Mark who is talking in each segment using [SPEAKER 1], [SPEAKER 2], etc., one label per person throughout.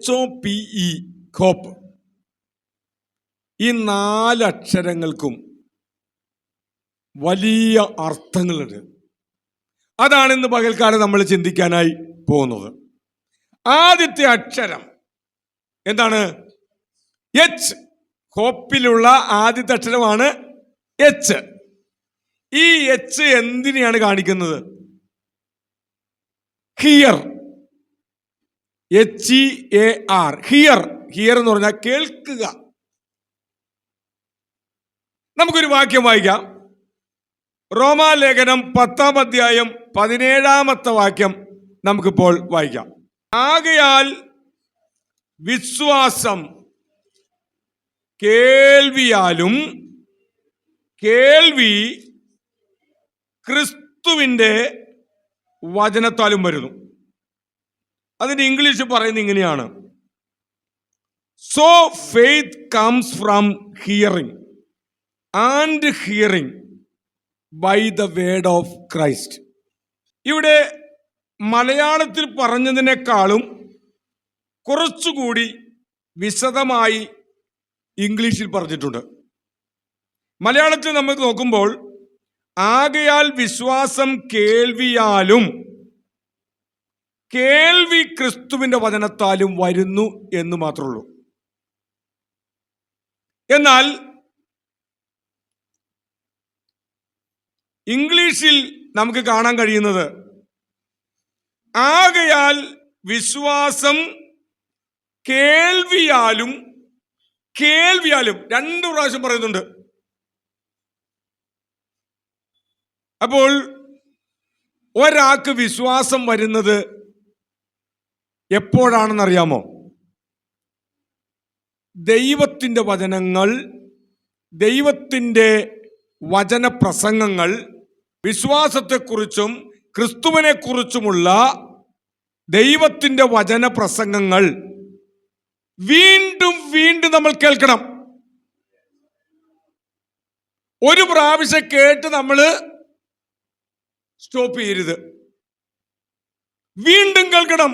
[SPEAKER 1] HOPE, hope. ഈ 4 അക്ഷരങ്ങൾക്കും വലിയ അർത്ഥങ്ങളുണ്ട്. അതാണ് ഇന്ന് പകൽക്കാലം നമ്മൾ ചിന്തിക്കാനായി പോകുന്നത്. ആദ്യത്തെ അക്ഷരം എന്താണ്? H. ഹോപ്പിലുള്ള ആദ്യത്തെ അക്ഷരമാണ് H. ഈ H എന്തിനെയാണ് കാണിക്കുന്നത്? ഹിയർ. HEAR. ഹിയർ. ഹിയർ എന്ന് പറഞ്ഞാൽ കേൾക്കുക. നമുക്കൊരു വാക്യം വായിക്കാം. റോമാലേഖനം 10-ാം അധ്യായം 17-ാമത്തെ വാക്യം നമുക്കിപ്പോൾ വായിക്കാം. ആകയാൽ വിശ്വാസം കേൾവിയാലും കേൾവി ക്രിസ്തുവിൻ്റെ വചനത്താലും വരുന്നു. അതിന് ഇംഗ്ലീഷ് പറയുന്നത് ഇങ്ങനെയാണ്: so faith comes from hearing and hearing by the word of Christ. ഇവിടെ മലയാളത്തിൽ പറഞ്ഞതിനേക്കാളും കുറച്ചുകൂടി വിശദമായി ഇംഗ്ലീഷിൽ പറഞ്ഞിട്ടുണ്ട്. മലയാളത്തിൽ നമുക്ക് നോക്കുമ്പോൾ ആകയാൽ വിശ്വാസം കേൾവിയാലും കേൾവി ക്രിസ്തുവിന്റെ വചനത്താലും വരുന്നു എന്ന് മാത്രമേ ഉള്ളൂ. എന്നാൽ ഇംഗ്ലീഷിൽ നമുക്ക് കാണാൻ കഴിയുന്നത് ആകയാൽ വിശ്വാസം കേൾവിയാലും കേൾവിയാലും 2 പ്രാവശ്യം പറയുന്നുണ്ട്. അപ്പോൾ ഒരാൾക്ക് വിശ്വാസം വരുന്നത് എപ്പോഴാണെന്നറിയാമോ? ദൈവത്തിൻ്റെ വചനങ്ങൾ, ദൈവത്തിൻ്റെ വചനപ്രസംഗങ്ങൾ, വിശ്വാസത്തെക്കുറിച്ചും ക്രിസ്തുവിനെക്കുറിച്ചുമുള്ള ദൈവത്തിൻ്റെ വചനപ്രസംഗങ്ങൾ വീണ്ടും വീണ്ടും നമ്മൾ കേൾക്കണം. ഒരു പ്രാവശ്യം കേട്ട് നമ്മൾ സ്റ്റോപ്പ് ചെയ്യരുത്. വീണ്ടും കേൾക്കണം,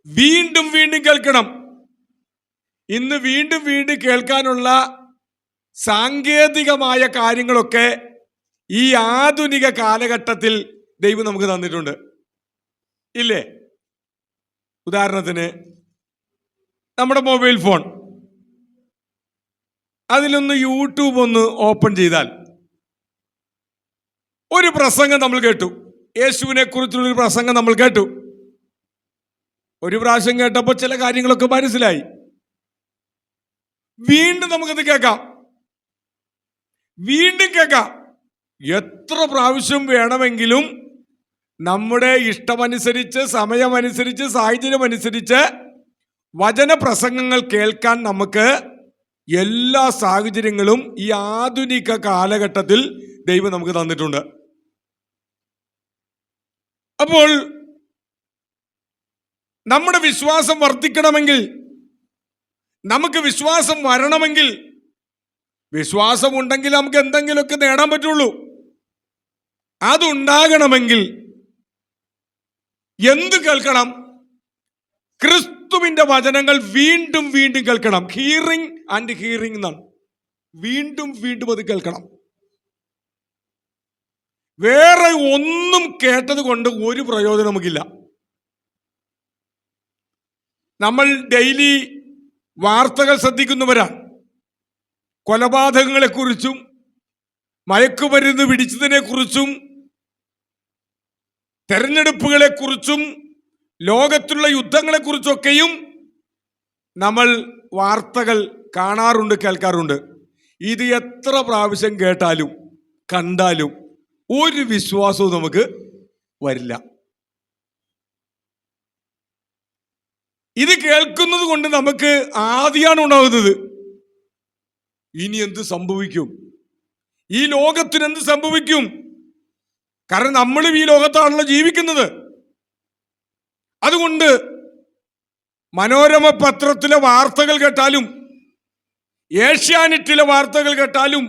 [SPEAKER 1] വീണ്ടും വീണ്ടും കേൾക്കണം. ഇന്ന് വീണ്ടും വീണ്ടും കേൾക്കാനുള്ള സാങ്കേതികമായ കാര്യങ്ങളൊക്കെ ഈ ആധുനിക കാലഘട്ടത്തിൽ ദൈവം നമുക്ക് തന്നിട്ടുണ്ട്, ഇല്ലേ? ഉദാഹരണത്തിന് നമ്മുടെ മൊബൈൽ ഫോൺ, അതിലൊന്ന് യൂട്യൂബ് ഒന്ന് ഓപ്പൺ ചെയ്താൽ ഒരു പ്രസംഗം നമ്മൾ കേട്ടു. യേശുവിനെ കുറിച്ചുള്ളൊരു പ്രസംഗം നമ്മൾ കേട്ടു. ഒരു പ്രാവശ്യം കേട്ടപ്പോൾ ചില കാര്യങ്ങളൊക്കെ മനസ്സിലായി. വീണ്ടും നമുക്കത് കേൾക്കാം, വീണ്ടും കേൾക്കാം. എത്ര പ്രാവശ്യം വേണമെങ്കിലും നമ്മുടെ ഇഷ്ടമനുസരിച്ച്, സമയമനുസരിച്ച്, സാഹചര്യമനുസരിച്ച് വചനപ്രസംഗങ്ങൾ കേൾക്കാൻ നമുക്ക് എല്ലാ സാഹചര്യങ്ങളും ഈ ആധുനിക കാലഘട്ടത്തിൽ ദൈവം നമുക്ക് തന്നിട്ടുണ്ട്. അപ്പോൾ നമ്മുടെ വിശ്വാസം വർദ്ധിക്കണമെങ്കിൽ, നമുക്ക് വിശ്വാസം വരണമെങ്കിൽ, വിശ്വാസം ഉണ്ടെങ്കിൽ നമുക്ക് എന്തെങ്കിലുമൊക്കെ നേടാൻ പറ്റുള്ളൂ. അതുണ്ടാകണമെങ്കിൽ എന്ത് കേൾക്കണം? ക്രിസ്തുവിന്റെ വചനങ്ങൾ വീണ്ടും വീണ്ടും കേൾക്കണം. ഹിയറിംഗ് ആൻഡ് ഹിയറിംഗ് എന്നാണ്. വീണ്ടും വീണ്ടും അത് കേൾക്കണം. വേറെ ഒന്നും കേട്ടത് കൊണ്ട് ഒരു പ്രയോജനം നമുക്കില്ല. നമ്മൾ ഡെയിലി വാർത്തകൾ ശ്രദ്ധിക്കുന്നവരാണ്. കൊലപാതകങ്ങളെക്കുറിച്ചും മയക്കുമരുന്ന് പിടിച്ചതിനെക്കുറിച്ചും തെരഞ്ഞെടുപ്പുകളെക്കുറിച്ചും ലോകത്തുള്ള യുദ്ധങ്ങളെക്കുറിച്ചൊക്കെയും നമ്മൾ വാർത്തകൾ കാണാറുണ്ട്, കേൾക്കാറുണ്ട്. ഇത് എത്ര പ്രാവശ്യം കേട്ടാലും കണ്ടാലും ഒരു വിശ്വാസവും നമുക്ക് വരില്ല. ഇത് കേൾക്കുന്നത് കൊണ്ട് നമുക്ക് ആദിയാണ് ഉണ്ടാകുന്നത്. ഇനി എന്ത് സംഭവിക്കും? ഈ ലോകത്തിന് എന്ത് സംഭവിക്കും? കാരണം നമ്മളും ഈ ലോകത്താണല്ലോ ജീവിക്കുന്നത്. അതുകൊണ്ട് മനോരമ പത്രത്തിലെ വാർത്തകൾ കേട്ടാലും ഏഷ്യാനെറ്റിലെ വാർത്തകൾ കേട്ടാലും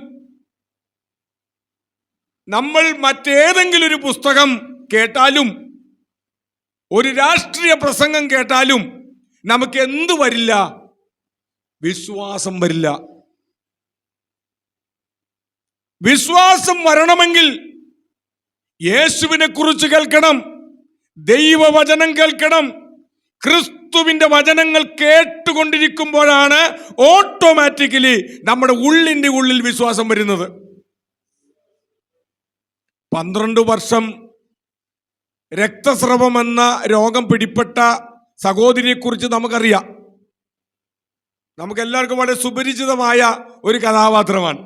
[SPEAKER 1] നമ്മൾ മറ്റേതെങ്കിലും ഒരു പുസ്തകം കേട്ടാലും ഒരു രാഷ്ട്രീയ പ്രസംഗം കേട്ടാലും നമുക്ക് എന്ത് വരില്ല? വിശ്വാസം വരില്ല. വിശ്വാസം വരണമെങ്കിൽ യേശുവിനെ കുറിച്ച് കേൾക്കണം, ദൈവവചനം കേൾക്കണം. ക്രിസ്തുവിന്റെ വചനങ്ങൾ കേട്ടുകൊണ്ടിരിക്കുമ്പോഴാണ് ഓട്ടോമാറ്റിക്കലി നമ്മുടെ ഉള്ളിന്റെ ഉള്ളിൽ വിശ്വാസം വരുന്നത്. 12 വർഷം രക്തസ്രവം എന്ന രോഗം പിടിപ്പെട്ട സഹോദരിയെ കുറിച്ച് നമുക്കറിയാം. നമുക്കെല്ലാവർക്കും വളരെ സുപരിചിതമായ ഒരു കഥാപാത്രമാണ്.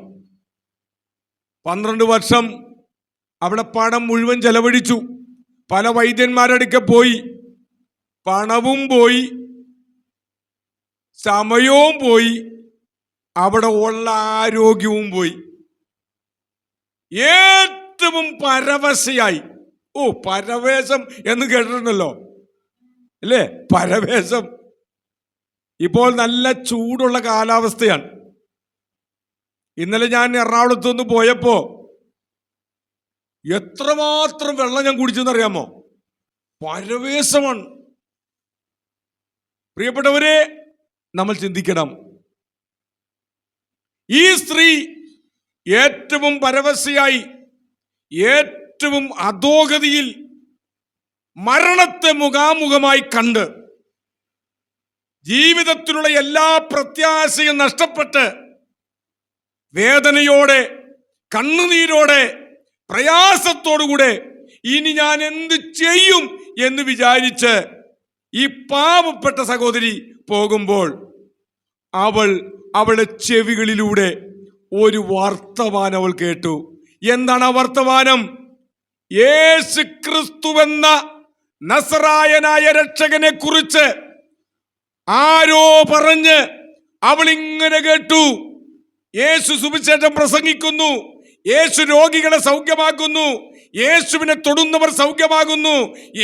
[SPEAKER 1] 12 വർഷം അവിടെ പണം മുഴുവൻ ചെലവഴിച്ചു. പല വൈദ്യന്മാരടുക്കെ പോയി, പണവും പോയി, സമയവും പോയി, അവിടെ ഉള്ള ആരോഗ്യവും പോയി. ഏറ്റവും പരവശയായി. പരവേശം എന്ന് കേട്ടിട്ടുണ്ടല്ലോ അല്ലേ? പരവേശം. ഇപ്പോൾ നല്ല ചൂടുള്ള കാലാവസ്ഥയാണ്. ഇന്നലെ ഞാൻ എറണാകുളത്ത് നിന്ന് പോയപ്പോ എത്രമാത്രം വെള്ളം ഞാൻ കുടിച്ചെന്നറിയാമോ? പരവേശമാണ്. പ്രിയപ്പെട്ടവരെ, നമ്മൾ ചിന്തിക്കണം. ഈ സ്ത്രീ ഏറ്റവും പരവശയായി, ഏറ്റവും അധോഗതിയിൽ മരണത്തെ മുഖാമുഖമായി കണ്ട് ജീവിതത്തിലുള്ള എല്ലാ പ്രത്യാശയും നഷ്ടപ്പെട്ട് വേദനയോടെ, കണ്ണുനീരോടെ, പ്രയാസത്തോടുകൂടെ ഇനി ഞാൻ എന്ത് ചെയ്യും എന്ന് വിചാരിച്ച് ഈ പാവപ്പെട്ട സഹോദരി പോകുമ്പോൾ അവളുടെ ചെവികളിലൂടെ ഒരു വർത്തമാനം അവൾ കേട്ടു. എന്താണ് ആ വർത്തമാനം? യേശു ക്രിസ്തുവെന്ന നസറായനായ രക്ഷകനെ കുറിച്ച് ആരോ പറഞ്ഞ് അവൾ ഇങ്ങനെ കേട്ടു. യേശു സുവിശേഷം പ്രസംഗിക്കുന്നു, യേശു രോഗികളെ സൗഖ്യമാക്കുന്നു, യേശുവിനെ തൊടുന്നവർ സൗഖ്യമാകുന്നു,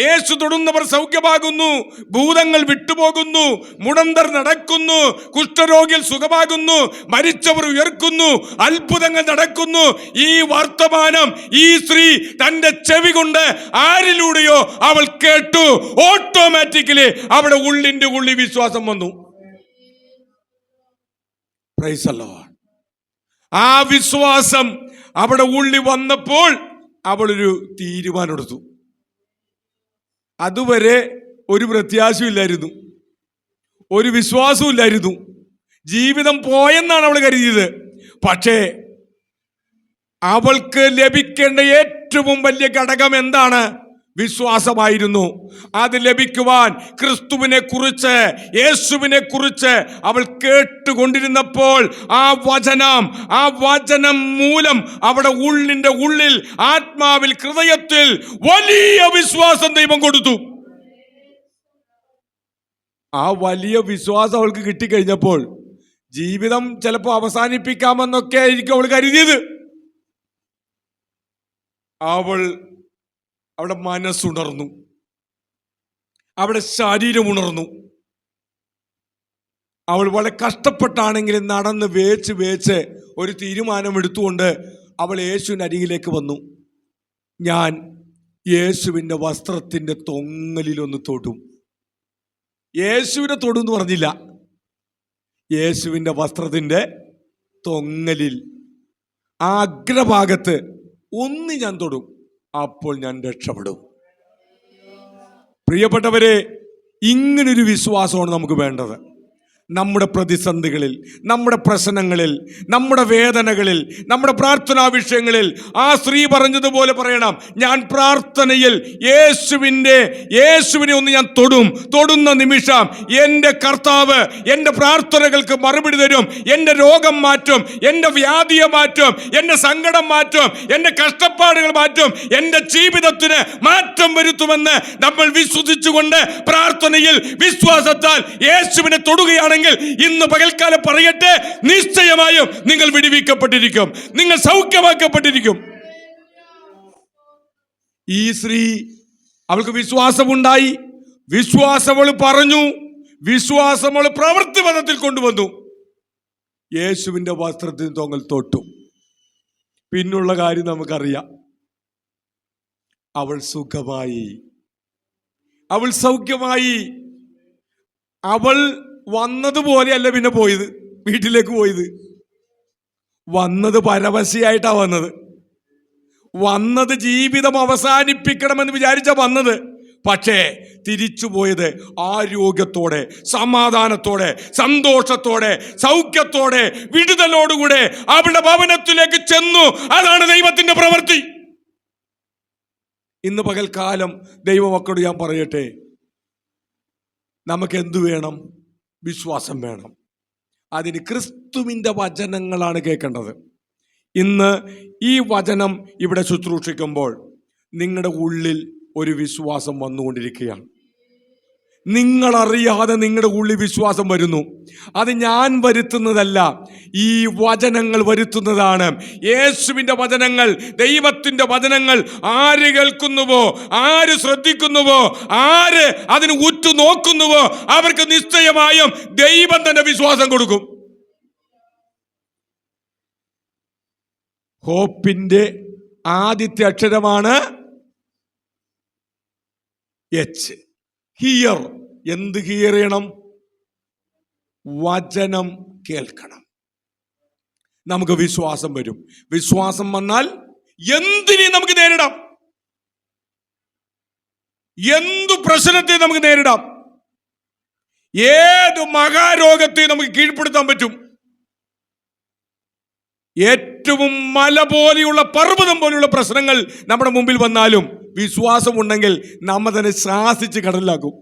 [SPEAKER 1] യേശു തൊടുന്നവർ സൗഖ്യമാകുന്നു, ഭൂതങ്ങൾ വിട്ടുപോകുന്നു, മുടന്തർ നടക്കുന്നു, കുഷ്ഠരോഗികൾ സുഖമാകുന്നു, മരിച്ചവർ ഉയർക്കുന്നു, അത്ഭുതങ്ങൾ നടക്കുന്നു. ഈ വർത്തമാനം ഈ സ്ത്രീ തന്റെ ചെവി കൊണ്ട് ആരിലൂടെയോ അവൾ കേട്ടു. ഓട്ടോമാറ്റിക്കലി അവിടെ ഉള്ളിന്റെ ഉള്ളിൽ വിശ്വാസം വന്നു. Praise the Lord. ആ വിശ്വാസം അവിടെ ഉള്ളി വന്നപ്പോൾ അവളൊരു തീരുമാനമെടുത്തു. അതുവരെ ഒരു പ്രത്യാശയില്ലായിരുന്നു, ഒരു വിശ്വാസവും ഇല്ലായിരുന്നു. ജീവിതം പോയെന്നാണ് അവൾ കരുതിയത്. പക്ഷേ അവൾക്ക് ലഭിക്കേണ്ട ഏറ്റവും വലിയ ഘടകം എന്താണ്? വിശ്വാസമായിരുന്നു. അത് ലഭിക്കുവാൻ ക്രിസ്തുവിനെ കുറിച്ച്, യേശുവിനെ കുറിച്ച് അവൾ കേട്ടുകൊണ്ടിരുന്നപ്പോൾ ആ വചനം മൂലം അവിടെ ഉള്ളിന്റെ ഉള്ളിൽ, ആത്മാവിൽ, ഹൃദയത്തിൽ വലിയ വിശ്വാസം ദൈവം കൊടുത്തു. ആ വലിയ വിശ്വാസം അവൾക്ക് കിട്ടിക്കഴിഞ്ഞപ്പോൾ ജീവിതം ചിലപ്പോൾ അവസാനിപ്പിക്കാമെന്നൊക്കെ ആയിരിക്കും അവൾ കരുതിയത്. അവിടെ മനസ്സുണർന്നു, അവിടെ ശരീരം ഉണർന്നു. അവൾ വളരെ കഷ്ടപ്പെട്ടാണെങ്കിലും നടന്ന് വേച്ച് ഒരു തീരുമാനം എടുത്തുകൊണ്ട് അവൾ യേശുവിൻ്റെ അരികിലേക്ക് വന്നു. ഞാൻ യേശുവിൻ്റെ വസ്ത്രത്തിൻ്റെ തൊങ്ങലിലൊന്ന് തൊടും. യേശുവിനെ തൊടും എന്ന് പറഞ്ഞില്ല, യേശുവിൻ്റെ വസ്ത്രത്തിൻ്റെ തൊങ്ങലിൽ, ആ അഗ്രഭാഗത്ത് ഒന്ന് ഞാൻ തൊടും, അപ്പോൾ ഞാൻ രക്ഷപ്പെടും. പ്രിയപ്പെട്ടവരെ, ഇങ്ങനൊരു വിശ്വാസമാണ് നമുക്ക് വേണ്ടത്. നമ്മുടെ പ്രതിസന്ധികളിൽ, നമ്മുടെ പ്രശ്നങ്ങളിൽ, നമ്മുടെ വേദനകളിൽ, നമ്മുടെ പ്രാർത്ഥനാ വിഷയങ്ങളിൽ ആ സ്ത്രീ പറഞ്ഞതുപോലെ പറയണം, ഞാൻ പ്രാർത്ഥനയിൽ യേശുവിനെ ഒന്ന് ഞാൻ തൊടുന്ന നിമിഷം എൻ്റെ കർത്താവ് എൻ്റെ പ്രാർത്ഥനകൾക്ക് മറുപടി തരും. എൻ്റെ രോഗം മാറ്റും, എൻ്റെ വ്യാധിയെ മാറ്റും, എൻ്റെ സങ്കടം മാറ്റും, എൻ്റെ കഷ്ടപ്പാടുകൾ മാറ്റും, എൻ്റെ ജീവിതത്തിന് മാറ്റം വരുത്തുമെന്ന് നമ്മൾ വിശ്വസിച്ചുകൊണ്ട് പ്രാർത്ഥനയിൽ വിശ്വാസത്താൽ യേശുവിനെ തൊടുകയാണ്. ഇന്ന് പകൽക്കാലം പറയട്ടെ, നിശ്ചയമായും നിങ്ങൾ വിടുവിക്കപ്പെട്ടിരിക്കും, നിങ്ങൾ സൗഖ്യമാക്കപ്പെട്ടിരിക്കും. ഈ സ്ത്രീ, അവൾക്ക് വിശ്വാസമുണ്ടായി, വിശ്വാസം അവൾ പറഞ്ഞു, വിശ്വാസം അവൾ പ്രവൃത്തിപഥത്തിൽ കൊണ്ടുവന്നു. യേശുവിന്റെ വസ്ത്രത്തിന് തൊങ്ങൽ തൊട്ടു. പിന്നുള്ള കാര്യം നമുക്കറിയാം. അവൾ സുഖമായി, അവൾ സൗഖ്യമായി. അവൾ വന്നതുപോലെയല്ല പിന്നെ പോയത്, വീട്ടിലേക്ക് പോയത്. വന്നത് പരവശയായിട്ടാ വന്നത് ജീവിതം അവസാനിപ്പിക്കണമെന്ന് വിചാരിച്ച വന്നത്. പക്ഷേ തിരിച്ചു പോയത് ആരോഗ്യത്തോടെ, സമാധാനത്തോടെ, സന്തോഷത്തോടെ, സൗഖ്യത്തോടെ, വിടുതലോടുകൂടെ അവളുടെ ഭവനത്തിലേക്ക് ചെന്നു. അതാണ് ദൈവത്തിന്റെ പ്രവൃത്തി. ഇന്ന് പകൽക്കാലം ദൈവമക്കളോട് ഞാൻ പറയട്ടെ, നമുക്ക് എന്തു വേണം? വിശ്വാസം വേണം. അതിന് ക്രിസ്തുവിൻ്റെ വചനങ്ങളാണ് കേൾക്കേണ്ടത്. ഇന്ന് ഈ വചനം ഇവിടെ ശുശ്രൂഷിക്കുമ്പോൾ നിങ്ങളുടെ ഉള്ളിൽ ഒരു വിശ്വാസം വന്നുകൊണ്ടിരിക്കുകയാണ്. നിങ്ങളറിയാതെ നിങ്ങളുടെ ഉള്ളിൽ വിശ്വാസം വരുന്നു. അത് ഞാൻ വരുത്തുന്നതല്ല, ഈ വചനങ്ങൾ വരുത്തുന്നതാണ്. യേശുവിൻ്റെ വചനങ്ങൾ, ദൈവത്തിൻ്റെ വചനങ്ങൾ ആര് കേൾക്കുന്നുവോ, ആര് ശ്രദ്ധിക്കുന്നുവോ, ആര് അതിന് ഉറ്റു നോക്കുന്നുവോ അവർക്ക് നിശ്ചയമായും ദൈവം തന്നെ വിശ്വാസം കൊടുക്കും. ഹോപ്പിന്റെ ആദ്യത്തെ അക്ഷരമാണ് എച്ച്. ഹിയർ. എന്ത് ഹിയർ ചെയ്യണം? വചനം കേൾക്കണം. നമുക്ക് വിശ്വാസം വരും. വിശ്വാസം വന്നാൽ എന്തിനേയും നമുക്ക് നേരിടാം. എന്തു പ്രശ്നത്തെ നമുക്ക് നേരിടാം. ഏത് മഹാരോഗത്തെ നമുക്ക് കീഴ്പ്പെടുത്താൻ പറ്റും. ഏറ്റവും മല പോലെയുള്ള, പർവ്വതം പോലെയുള്ള പ്രശ്നങ്ങൾ നമ്മുടെ മുമ്പിൽ വന്നാലും വിശ്വാസമുണ്ടെങ്കിൽ നമ്മ തന്നെ ശാസിച്ച് കടലിലാക്കും.